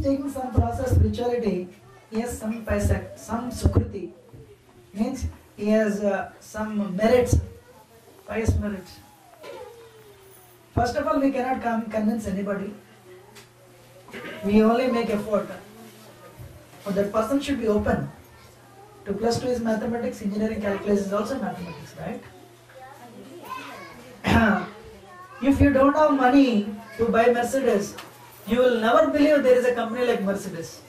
taking some process spirituality, he has some paisa, some sukriti. Means he has some merits, pious merits. First of all, we cannot convince anybody. We only make effort. But that person should be open. 2 plus 2 is mathematics, engineering calculus is also mathematics, right? If you don't have money to buy Mercedes, you will never believe there is a company like Mercedes.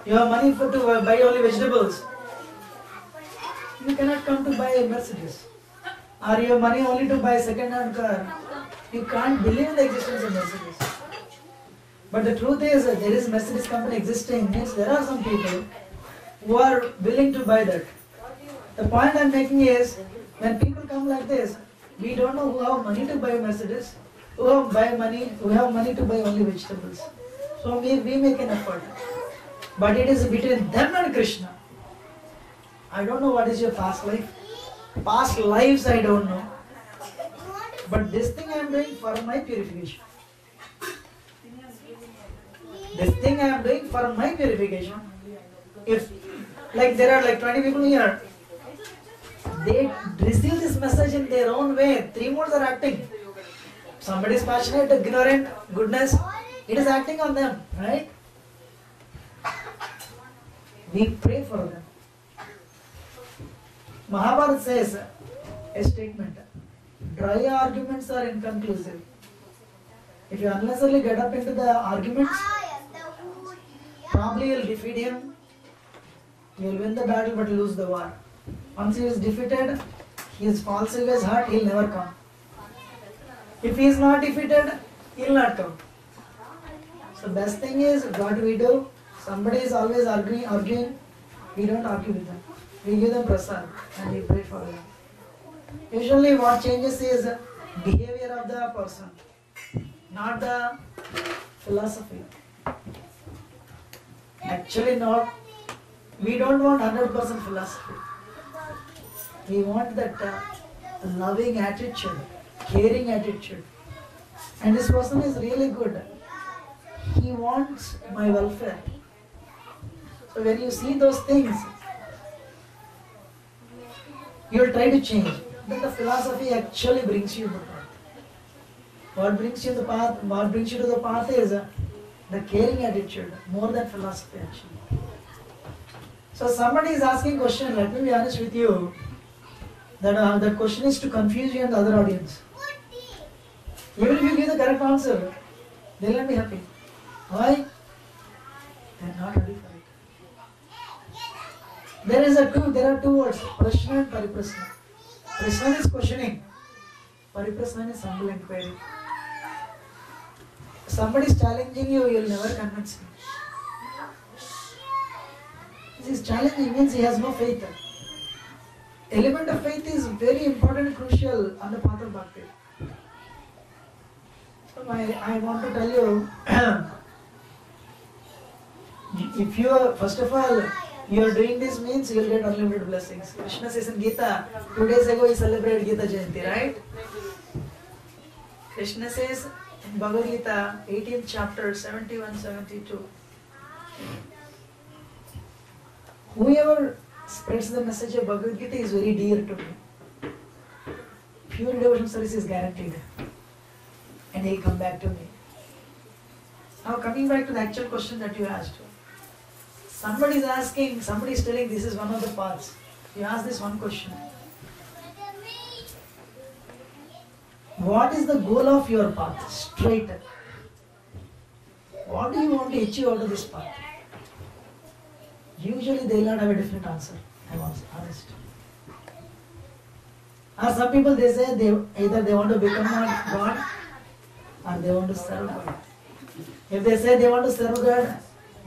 You have money to buy only vegetables, you cannot come to buy a Mercedes. Or you have money only to buy a second-hand car, you can't believe in the existence of Mercedes. But the truth is that there is a Mercedes company existing, means there are some people who are willing to buy that. The point I am making is, when people come like this, we don't know who have money to buy a Mercedes, who have money to buy only vegetables. So we make an effort. But it is between them and Krishna. I don't know what is your past life. Past lives I don't know. But this thing I am doing for my purification. This thing I am doing for my purification. If like there are like 20 people here, they receive this message in their own way. 3 modes are acting. Somebody is passionate, ignorant, goodness. It is acting on them, right? We pray for them. Mahabharata says a statement: dry arguments are inconclusive. If you unnecessarily get up into the arguments, probably you'll defeat him. You'll win the battle but lose the war. Once he is defeated, his false ego is hurt, he'll never come. If he is not defeated, he'll not come. So best thing is, what we do, somebody is always arguing, we don't argue with them. We give them prasad and we pray for them. Usually what changes is behavior of the person, not the philosophy. Actually not. We don't want 100% philosophy. We want that loving attitude, caring attitude. And this person is really good. He wants my welfare. So when you see those things, you will try to change. Then the philosophy actually brings you to the path. What brings you to the path is the caring attitude, more than philosophy actually. So somebody is asking a question, let me be honest with you, that the question is to confuse you and the other audience. Even if you give the correct answer, they will not be happy. Why? They are not ready for it. There are two words, prashna and pariprasna. Prashna is questioning, pariprasna is humble inquiry. Somebody is challenging you, you will never convince him. This is challenging means he has no faith. Element of faith is very important and crucial on the path of bhakti. So I want to tell you, if you are, first of all, you are doing this means you will get unlimited blessings. Krishna says in Gita, 2 days ago he celebrated Gita Jayanti, right? Krishna says in Bhagavad Gita, 18th chapter, 71-72. Whoever spreads the message of Bhagavad Gita is very dear to me. Pure devotional service is guaranteed. And he will come back to me. Now coming back to the actual question that you asked. Somebody is asking, somebody is telling this is one of the paths. You ask this one question. What is the goal of your path? Straight. What do you want to achieve out of this path? Usually they will not have a different answer. I am honest. Or some people they say either they want to become God or they want to serve God. If they say they want to serve God,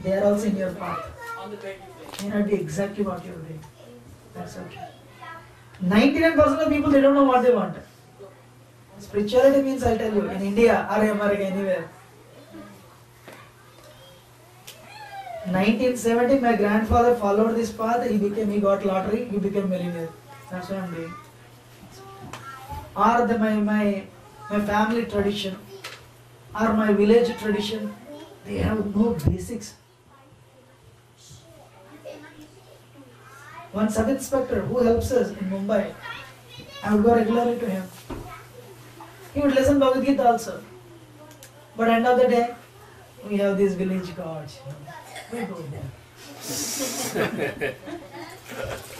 they are also in your path. It may not be exactly what you are doing. That's okay. 99% of people, they don't know what they want. Spirituality means, I'll tell you, in India or America, anywhere. 1970, my grandfather followed this path. He got lottery. He became millionaire. That's what I'm doing. Or my family tradition, or my village tradition. They have no basics. One sub-inspector who helps us in Mumbai, I would go regularly to him. He would listen Bhagavad Gita also. But end of the day, we have these village gods. We go there.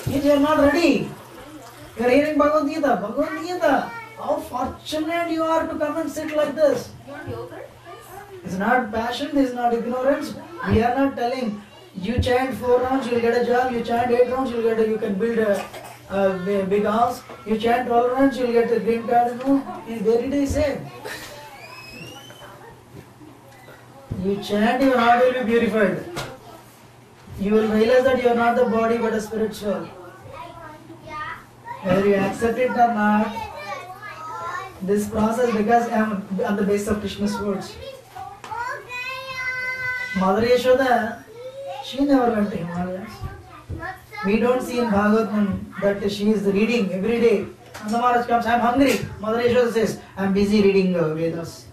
If you are not ready, you are hearing Bhagavad Gita. Bhagavad Gita. How fortunate you are to come and sit like this. It's not passion, it's not ignorance. We are not telling you chant 4 rounds, you will get a job. You chant 8 rounds, you can build a big house. You chant 12 rounds, you will get a green card. No, where did he say? You chant, your heart will be purified. You will realize that you are not the body but a spirit soul. Whether you accept it or not, this process, because I am on the basis of Krishna's words. Mother Yashoda, she never went to Himalayas. We don't see in Bhagavatam that she is reading every day. Nanda Maharaj comes, I am hungry. Mother Yashoda says, I am busy reading Vedas.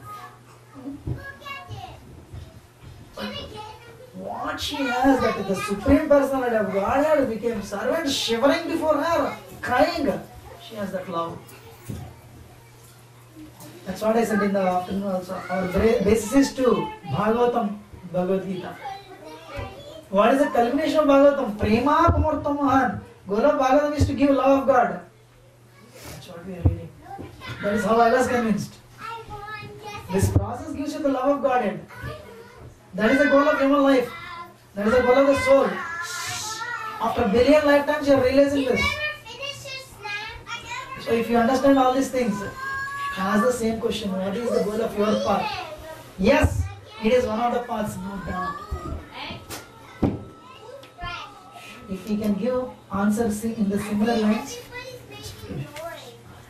What she has, that the Supreme Personality of Godhead became servant, shivering before her, crying. She has that love. That's what I said in the afternoon also. Our basis is to Bhagavatam, Bhagavad Gita. What is the culmination of Bhagavatam? Prema Pamurtamahan. Goal of Bhagavatam is to give love of God. That's what we are reading. That is how I was convinced. This process gives you the love of Godhead. That is the goal of human life. That is the goal of the soul. After a billion lifetimes you are realizing this. So if you understand all these things, ask the same question. What is the goal of your path? Yes, it is one of the paths, no doubt. If he can give answers in the similar lines,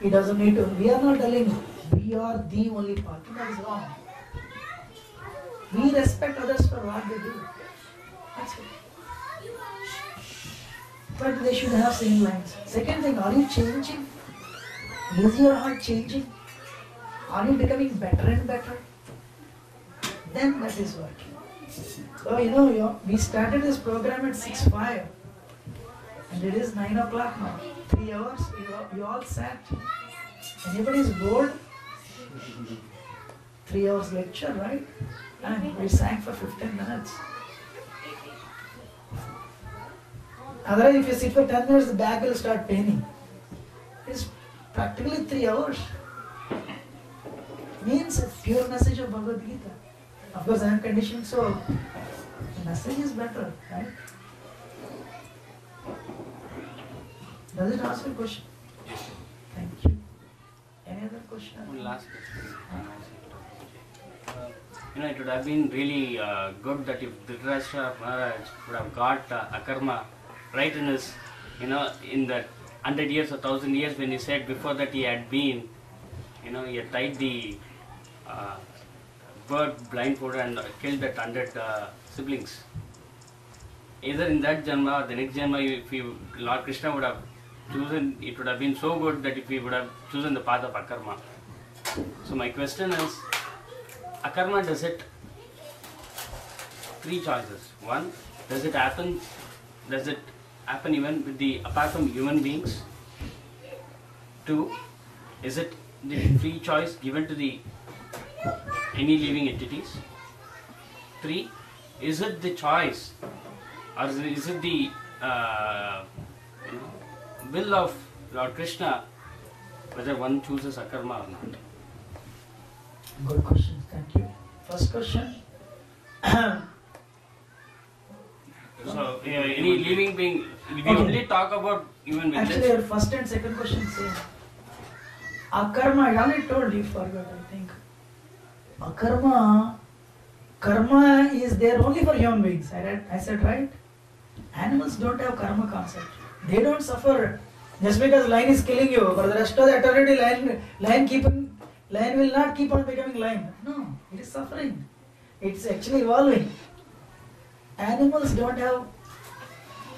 he doesn't need to. We are not telling we are the only path. That is wrong. We respect others for what they do. That's it. But they should have same lines. Second thing, are you changing? Is your heart changing? Are you becoming better and better? Then that is working. So we started this program at 6:05 and it is 9 o'clock now. 3 hours, you all sat. Anybody is bored? 3 hours lecture, right? And we sang for 15 minutes. Otherwise, if you sit for 10 minutes, the back will start paining. It's practically 3 hours. Means a pure message of Bhagavad Gita. Of course, I am conditioned, so the message is better, right? Does it answer your question? Thank you. Any other question? One last question. It would have been really good that if Dhritarashtra Maharaj would have got akarma right in his, in the 100 years or 1000 years when he said before that he had been, he had tied the bird blindfolded and killed that 100 siblings. Either in that Janma or the next Janma, if Lord Krishna would have chosen, it would have been so good that if he would have chosen the path of akarma. So my question is, akarma, does it, 3 choices. 1, does it happen even with apart from human beings? 2, is it the free choice given to any living entities? 3, is it the choice or is it the will of Lord Krishna whether one chooses akarma or not? Good question, thank you. First question. So, any living being, we only talk about human beings. Actually, your first and second question same. Akarma, I already told you, forgot, I think. Karma is there only for human beings. I said right? Animals don't have karma concept. They don't suffer. Just because lion is killing you, for the rest of the eternity, lion will not keep on becoming lion. No, it is suffering. It's actually evolving. Animals don't have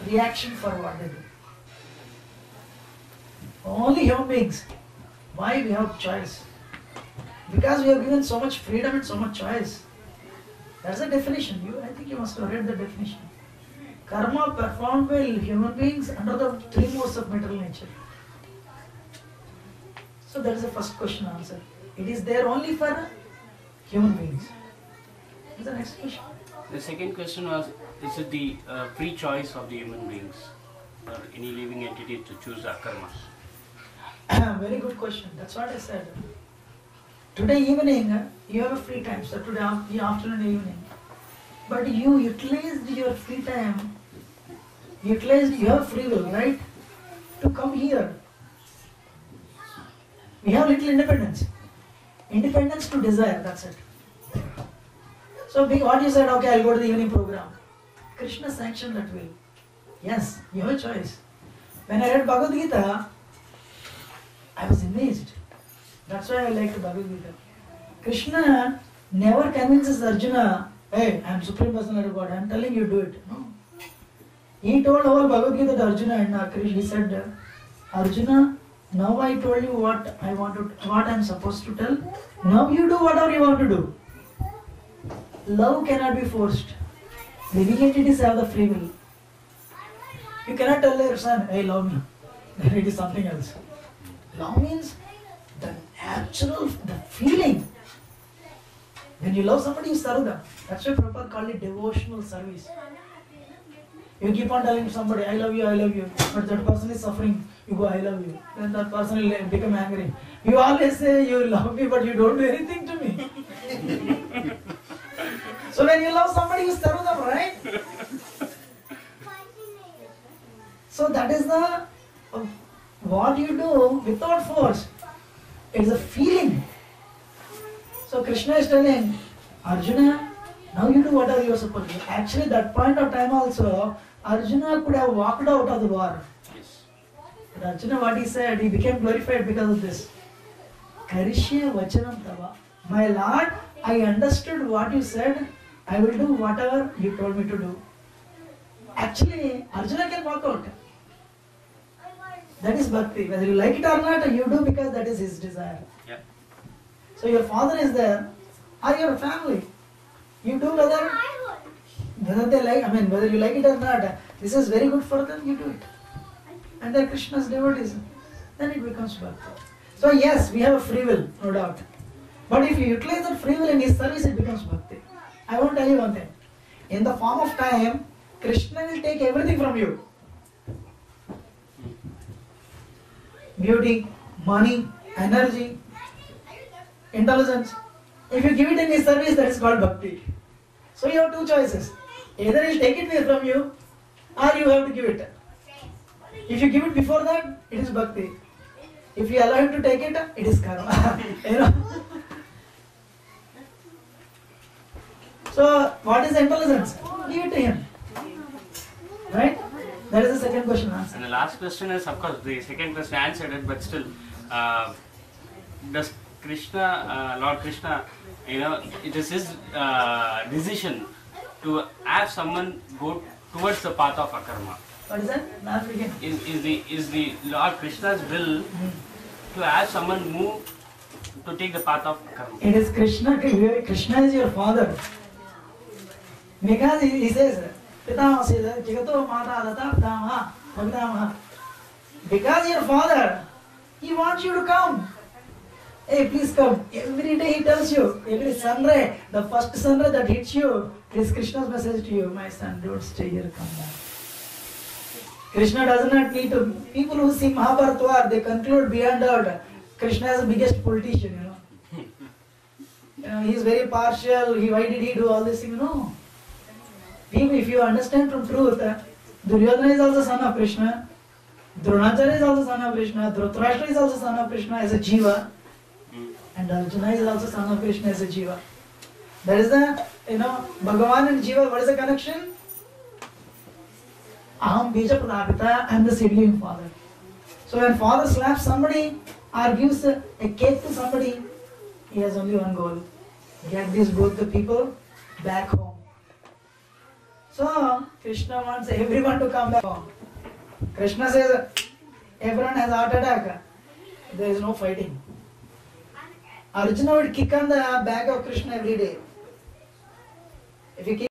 reaction for what they do. Only human beings. Why we have choice? Because we have given so much freedom and so much choice. That's the definition. I think you must have read the definition. Karma performed by human beings under the three modes of material nature. So that is the first question answered. It is there only for human beings. What's the next question? The second question was, is it the free choice of the human beings or any living entity to choose their karma? Very good question. That's what I said. Today evening, you have a free time. So today afternoon, evening. But you utilized your free time. Utilized your free will, right? To come here. We have little independence. Independence to desire, that's it. So what you said, okay, I'll go to the evening program. Krishna sanctioned that will. Yes, you have a choice. When I read Bhagavad Gita, I was amazed. That's why I liked Bhagavad Gita. Krishna never convinces Arjuna, hey, I'm Supreme Personality of God, I'm telling you do it. No. He told whole Bhagavad Gita to Arjuna and Krishna, he said, Arjuna, now I told you what I'm supposed to tell. Now you do whatever you want to do. Love cannot be forced. Living entities have the free will. You cannot tell your son, hey, love me. Then it is something else. Love means the natural, the feeling. When you love somebody, you serve them. That's why Prabhupada called it devotional service. You keep on telling somebody, I love you, but that person is suffering, you go, I love you. Then that person will become angry. You always say, you love me, but you don't do anything to me. So when you love somebody, you serve them, right? So that is the what you do without force. It is a feeling. So Krishna is telling Arjuna, now you do whatever you are supposed to do. Actually, that point of time also, Arjuna could have walked out of the war. Yes. But Arjuna, what he said, he became glorified because of this. Karishya vachanam tava. My Lord, I understood what you said. I will do whatever you told me to do. Actually, Arjuna can walk out. That is bhakti. Whether you like it or not, you do because that is his desire. Yeah. So your father is there, or your family. You do whether they like, whether you like it or not, this is very good for them, you do it. And then Krishna's devotees, then it becomes bhakti. So yes, we have a free will, no doubt. But if you utilize that free will in his service, it becomes bhakti. I want to tell you one thing. In the form of time, Krishna will take everything from you. Beauty, money, energy, intelligence. If you give it in his service, that is called bhakti. So you have two choices. Either he will take it away from you, or you have to give it. If you give it before that, it is bhakti. If you allow him to take it, it is karma. You know? So what is intelligence? Give it to him. Right? That is the second question answered. And the last question is, of course, the second question answered it, but still, does Krishna, Lord Krishna, it is his decision to have someone go towards the path of akarma. What is that? Not begin. Is the Lord Krishna's will to have someone move to take the path of karma? It is Krishna. Krishna is your father. Because he says, because your father, he wants you to come. Hey, please come. Every day he tells you, every sunray, the first sunray that hits you, it is Krishna's message to you. My son, don't stay here, come back. Krishna does not need to. People who see Mahabharata war, they conclude beyond doubt, Krishna is the biggest politician, He is very partial. Why did he do all this thing? No. People, if you understand from truth, Duryodhana is also son of Krishna. Dronacharya is also son of Krishna. Dhritarashtra is also son of Krishna as a jiva. And Arjuna is also son of Krishna as a jiva. That is the, Bhagavan and jiva, what is the connection? Aham bija pradapita, I am the seedling father. So when father slaps somebody or gives a cake to somebody, he has only one goal. Get these both the people back home. So Krishna wants everyone to come back home. Krishna says, everyone has heart attack. There is no fighting. Arjuna would kick on the back of Krishna every day. If you keep